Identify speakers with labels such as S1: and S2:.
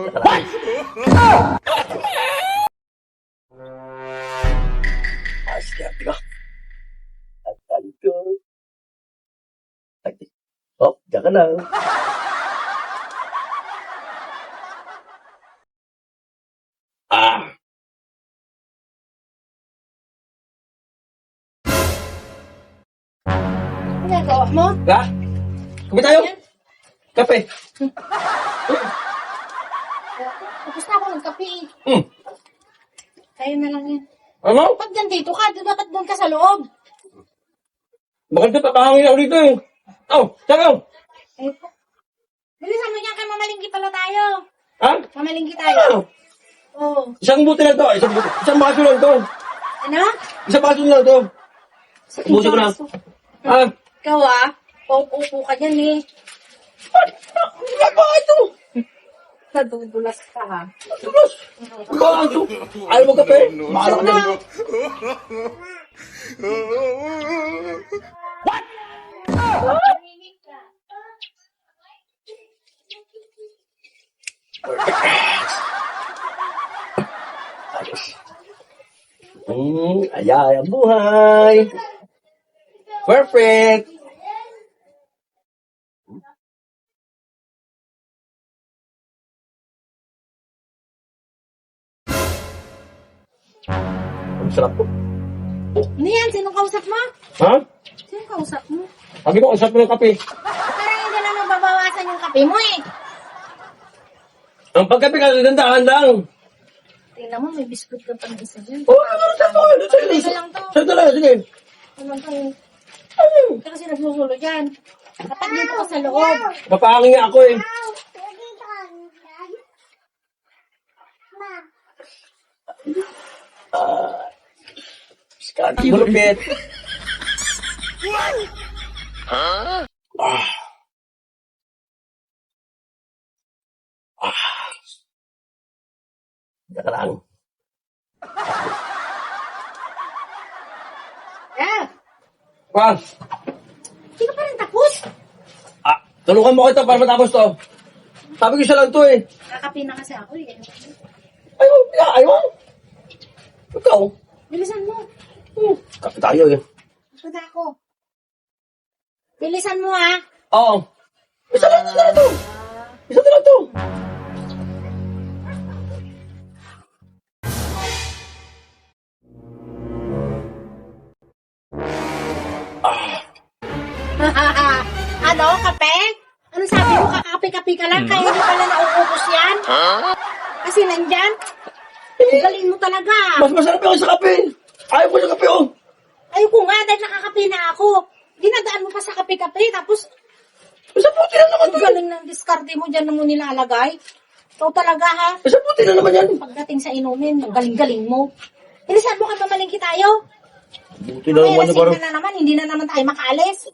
S1: What? Sige, ka. At ko. Oh, diyan ka lang. Ah.
S2: Ano ginagawa mo?
S1: Ha? Kape tayo? Kape.
S2: Tapos na ako nagkape.
S1: Hmm.
S2: Kayo na lang yan.
S1: Ano?
S2: Pag nandito ka, dapat doon ka sa loob.
S1: Bakit papahangin ako dito eh? Oh, saka.
S2: Eh, bilisan mo niyan kay mamalingki pala tayo.
S1: Ha?
S2: Mamalingki tayo.
S1: Ano?
S2: Oo.
S1: Isang buti lang to. Isang baso lang to.
S2: Ano?
S1: Isang baso lang to. Ubusin ko na. Ha?
S2: Ikaw paupo ka dyan eh.
S1: Ano ba ito?
S2: Nadudulas ka ha.
S1: Tulos! Ba ito? Ayaw mo kape? Mahal ka dyan. Ayay ang buhay. Perfect. Ang sarap po.
S2: Ano yan? Sinong kausap mo?
S1: Ha?
S2: Sinong kausap mo?
S1: Sabi ko, ang sarap ng kape.
S2: Parang hindi na mababawasan yung kape mo eh.
S1: Ang pagkape ka, dandahan lang.
S2: Tingnan mo, may biskuit ka pa ng isa dyan.
S1: Oo, ano sa to?
S2: Isa lang to.
S1: Saan talaga? Sige.
S2: Ano to?
S1: Ano?
S2: Kasi nagsusulo dyan. Dapat dito ka sa loob.
S1: Papahangin nga ako eh. Skati malupit. Ah. Teka lang.
S2: Yeah.
S1: Ah,
S2: Hindi ka pa rin tapos.
S1: tulungan mo kita para matapos to. Sabi ko siya lang to eh.
S2: Kakape na kasi ako eh.
S1: Ayaw. Ikaw.
S2: Bilisan mo.
S1: Kape tayo eh.
S2: Punta ako. Bilisan mo ha.
S1: Oo. Isa lang to. Isa lang to.
S2: Ano, kape? Ano sabi mo, kakape-kape ka lang, kaya hindi pala nauubos yan? Kasi nandyan? Ang galing mo talaga.
S1: Mas masarap yung sa kape. Ayaw ko sa kape oh.
S2: Ayoko nga, dahil nakakape na ako. Dinadaan mo pa sa kape-kape, tapos
S1: Isa puti na naman
S2: ang
S1: to.
S2: galing ng diskarte mo dyan na mo nilalagay. Ikaw talaga ha.
S1: Isa puti na naman yan.
S2: Pagdating sa inumin, ang galing-galing mo. Bilisan mo ka, mamalingki tayo.
S1: Buti na
S2: Kaya
S1: naman
S2: lasing
S1: parang.
S2: ka na naman, hindi na naman tayo makaalis.